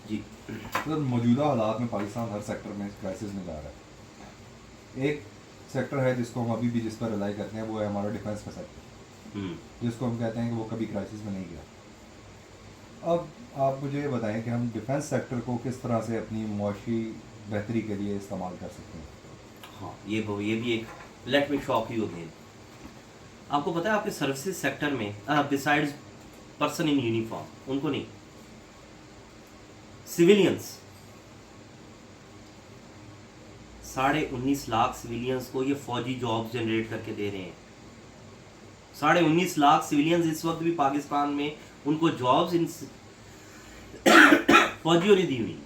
जी। Sir मौजूदा हालात में पाकिस्तान हर सेक्टर में क्राइसिस में जा रहा है। एक सेक्टर है जिसको हम अभी भी जिस पर रिलाई करते हैं, वो है हमारा डिफेंस का सेक्टर, जिसको हम कहते हैं कि वो कभी क्राइसिस में नहीं गया। अब आप मुझे ये बताएं कि हम डिफेंस सेक्टर को किस तरह से अपनी मुआशी बेहतरी के लिए इस्तेमाल कर सकते हैं। हाँ, ये भी एक, let me shock you again. आपको पता है आपके सर्विसेज सेक्टर में बिसाइड्स पर्सन इन यूनिफॉर्म, उनको नहीं, सिविलियंस, 19.5 लाख सिविलियंस को ये फौजी जॉब्स जनरेट करके दे रहे हैं। 19.5 लाख सिविलियंस इस वक्त भी पाकिस्तान में, उनको जॉब्स इन फौजियों ने दी हुई।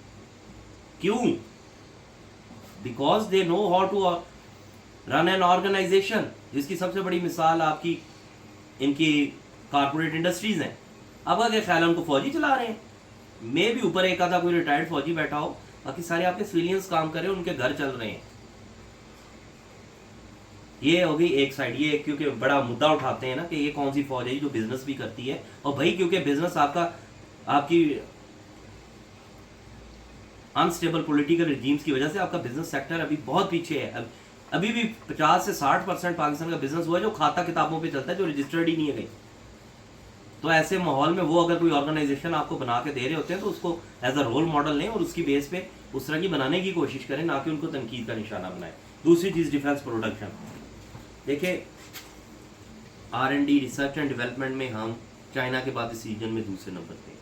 क्यों? Because they know how to run an organisation, जिसकी सबसे बड़ी मिसाल आपकी इनकी कारपोरेट इंडस्ट्रीज हैं। अब अगर ख्याल है उनको फौजी चला रहे हैं, मे भी ऊपर एक आधा कोई रिटायर्ड फौजी बैठा हो, बाकी सारे आपके सिविलियंस काम कर रहे हैं, उनके घर चल रहे हैं। ये हो गई एक साइड। ये क्योंकि बड़ा मुद्दा उठाते हैं ना कि ये कौन सी फौज है जो बिजनेस भी करती है, और भाई क्योंकि बिजनेस आपकी अनस्टेबल पॉलिटिकल रिजीम्स की वजह से आपका बिजनेस सेक्टर अभी बहुत पीछे है। अभी भी 50 से 60% पाकिस्तान का बिजनेस हुआ है जो खाता किताबों पे चलता है, जो रजिस्टर्ड ही नहीं है कहीं। तो ऐसे माहौल में वो अगर कोई ऑर्गेनाइजेशन आपको बना के दे रहे होते हैं तो उसको एज अ रोल मॉडल लें और उसकी बेस पे उस तरह की बनाने की कोशिश करें, ना कि उनको तनकीद का निशाना बनाएं। दूसरी चीज़, डिफेंस प्रोडक्शन। देखिए, R&D, रिसर्च एंड डेवलपमेंट में हम चाइना के बाद इस रीजन में दूसरे नंबर पे।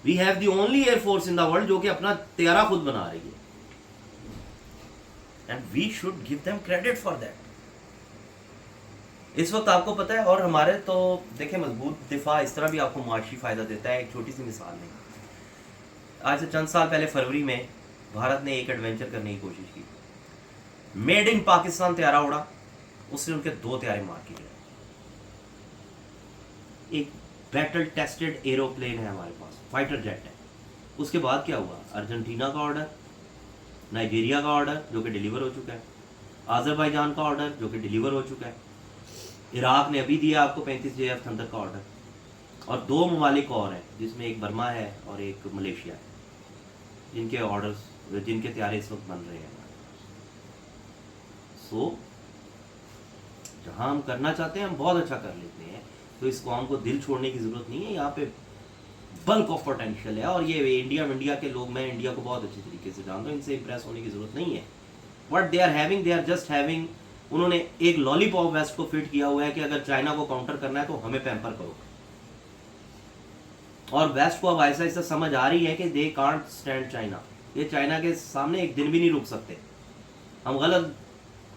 We have the only air force in the world जो कि अपना तैयारा खुद बना रही है, and we should give them credit for that. इस वक्त आपको पता है, और हमारे तो देखिए मजबूत दिफा इस तरह भी आपको माशी फायदा देता है। एक छोटी सी मिसाल नहीं, आज से चंद साल पहले फरवरी में भारत ने एक एडवेंचर करने की कोशिश की, मेड इन पाकिस्तान तैयारा उड़ा, उसने उनके 2 तैयारे मार के गिराए। एक बैटल टेस्टेड एरोप्लेन है हमारे पास, फाइटर जेट है। उसके बाद क्या हुआ? अर्जेंटीना का ऑर्डर, नाइजीरिया का ऑर्डर जो कि डिलीवर हो चुका है, आज़रबाईजान का ऑर्डर जो कि डिलीवर हो चुका है, इराक ने अभी दिया आपको 35 JF थंडर का ऑर्डर, और 2 ममालिक और हैं जिसमें एक बर्मा है और एक मलेशिया है, जिनके ऑर्डर्स, जिनके तैयारे इस वक्त बन रहे हैं। सो जहाँ हम करना चाहते हैं हम बहुत अच्छा कर लेते हैं, तो इस कौम को दिल छोड़ने की ज़रूरत नहीं है। यहाँ पे बल्क ऑफ पोटेंशियल है, और ये इंडिया के लोग, मैं इंडिया को बहुत अच्छे तरीके से जानता हूँ, इनसे इंप्रेस होने की ज़रूरत नहीं है। What they are just having, उन्होंने एक लॉलीपॉप वेस्ट को फिट किया हुआ है कि अगर चाइना को काउंटर करना है तो हमें पैम्पर करो। और वेस्ट को अब ऐसा ऐसा समझ आ रही है कि दे कांट स्टैंड चाइना, ये चाइना के सामने एक दिन भी नहीं रुक सकते। हम गलत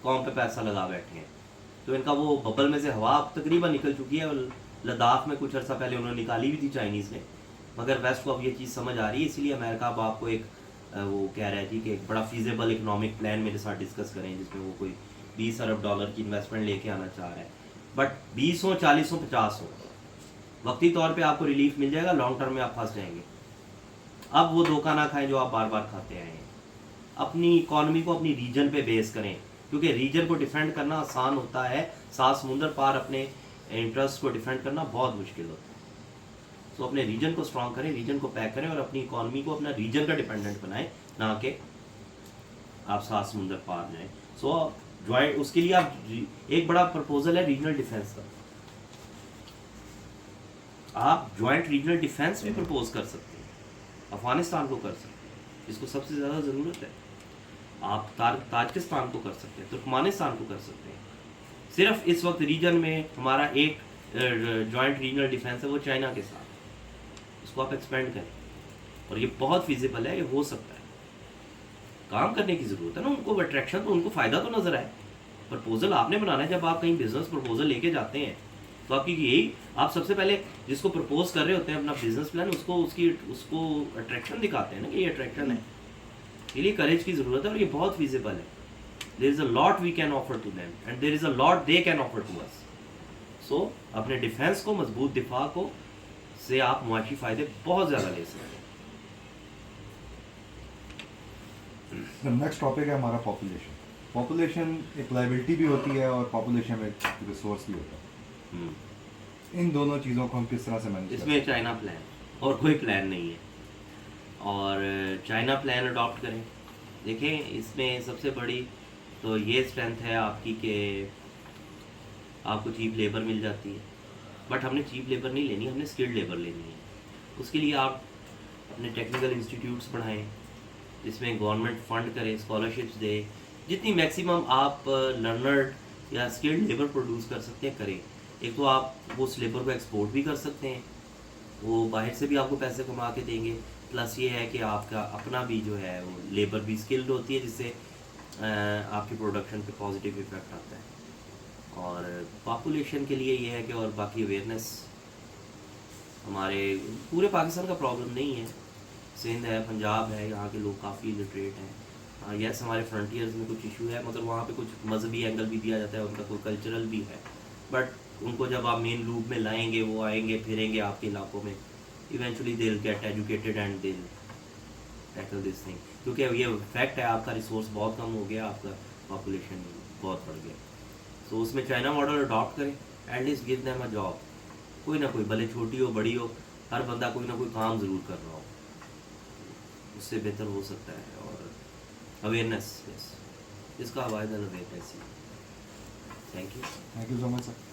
कौम पे पैसा लगा बैठे हैं, तो इनका वो बबल में से हवा तकरीबन निकल चुकी है। और लद्दाख में कुछ अर्सा पहले उन्होंने निकाली भी थी चाइनीज़ ने, मगर वेस्ट को अब ये चीज़ समझ आ रही है। इसलिए अमेरिका अब आपको एक वो कह रहा है जी कि एक बड़ा फीजेबल इकोनॉमिक प्लान मेरे साथ डिस्कस करें, जिसमें वो कोई $20 अरब की इन्वेस्टमेंट लेके आना चाह रहा है। बट 20 हो, 40 हो, 50 हो, वक्ती तौर पे आपको रिलीफ मिल जाएगा, लॉन्ग टर्म में आप फंस जाएंगे। अब वो धोखा ना खाएं जो आप बार बार खाते आए हैं। अपनी इकॉनमी को अपनी रीजन पे बेस करें, क्योंकि रीजन को डिफेंड करना आसान होता है, 7 समुंदर पार अपने इंटरेस्ट को डिफेंड करना बहुत मुश्किल होता है। तो अपने रीजन को स्ट्रॉन्ग करें, रीजन को पैक करें, और अपनी इकॉनमी को अपना रीजन का डिपेंडेंट बनाएं, ना कि आप 7 समुंदर पार जाएं। सो ज्वाइंट, उसके लिए आप, एक बड़ा प्रपोजल है रीजनल डिफेंस का। आप ज्वाइंट रीजनल डिफेंस भी प्रपोज कर सकते हैं, अफगानिस्तान को कर सकते हैं जिसको सबसे ज़्यादा ज़रूरत है, आप ताजिकिस्तान को कर सकते हैं, तुर्कमानिस्तान को कर सकते हैं। सिर्फ इस वक्त रीजन में हमारा एक ज्वाइंट रीजनल डिफेंस है, वो चाइना के साथ, इसको आप एक्सपेंड करें, और ये बहुत फिजिबल है, ये हो सकता है। काम करने की ज़रूरत है ना, उनको अट्रैक्शन, तो उनको फ़ायदा तो नज़र आए। प्रपोजल आपने बनाना है, जब आप कहीं बिजनेस प्रपोजल लेके जाते हैं तो आपकी यही, आप सबसे पहले जिसको प्रपोज कर रहे होते हैं अपना बिजनेस प्लान, उसको अट्रैक्शन दिखाते हैं ना कि ये अट्रैक्शन है। ये लिए करेज की ज़रूरत है, और ये बहुत फिजिबल है। There is a lot we can offer to them and there is a lot they can offer to us. So अपने डिफेंस को, मजबूत दिफा को से आप मुआशी फ़ायदे बहुत ज़्यादा ले सकते हैं। नेक्स्ट टॉपिक है हमारा पॉपुलेशन। पॉपुलेशन एक लाइबिलिटी भी होती है और पॉपुलेशन एक रिसोर्स भी होता है। इन दोनों चीज़ों को हम किस तरह से मैनेज करते हैं? इसमें चाइना प्लान और कोई प्लान नहीं है। और चाइना प्लान अडॉप्ट करें। देखें इसमें सबसे बड़ी तो ये स्ट्रेंथ है आपकी कि आपको चीप लेबर मिल जाती है, बट हमने चीप लेबर नहीं लेनी, हमने स्किल्ड लेबर लेनी है। उसके लिए आप अपने टेक्निकल इंस्टीट्यूट्स बढ़ाएं जिसमें गवर्नमेंट फंड करे, स्कॉलरशिप्स दे, जितनी मैक्सिमम आप लर्नर्ड या स्किल्ड लेबर प्रोड्यूस कर सकते हैं करें। एक तो आप वो उस लेबर को एक्सपोर्ट भी कर सकते हैं, वो बाहर से भी आपको पैसे कमा के देंगे, प्लस ये है कि आपका अपना भी जो है वो लेबर भी स्किल्ड होती है, जिससे आपकी प्रोडक्शन पे पॉजिटिव इफेक्ट आता है। और पॉपुलेशन के लिए ये है कि, और बाकी अवेयरनेस हमारे पूरे पाकिस्तान का प्रॉब्लम नहीं है, सिंध है, पंजाब है, यहाँ के लोग काफ़ी लिटरेट हैं। यस हमारे फ्रंटियर्स में कुछ इशू है, मगर वहाँ पे कुछ मजहबी एंगल भी दिया जाता है, उनका कोई कल्चरल भी है, बट उनको जब आप मेन लूप में लाएंगे, वो आएंगे फिरेंगे आपके इलाकों में, eventually they will get educated and they will tackle this thing. क्योंकि ये फैक्ट है, आपका रिसोर्स बहुत कम हो गया, आपका पॉपुलेशन बहुत बढ़ गया। तो उसमें चाइना मॉडल अडॉप्ट करें, at least give them a job. कोई ना कोई, भले छोटी हो बड़ी हो, हर बंदा कोई ना कोई काम ज़रूर कर रहा हो, उससे बेहतर हो सकता है। और अवेयरनेस, यस, इसका वायदा awareness he. Thank you so much sir.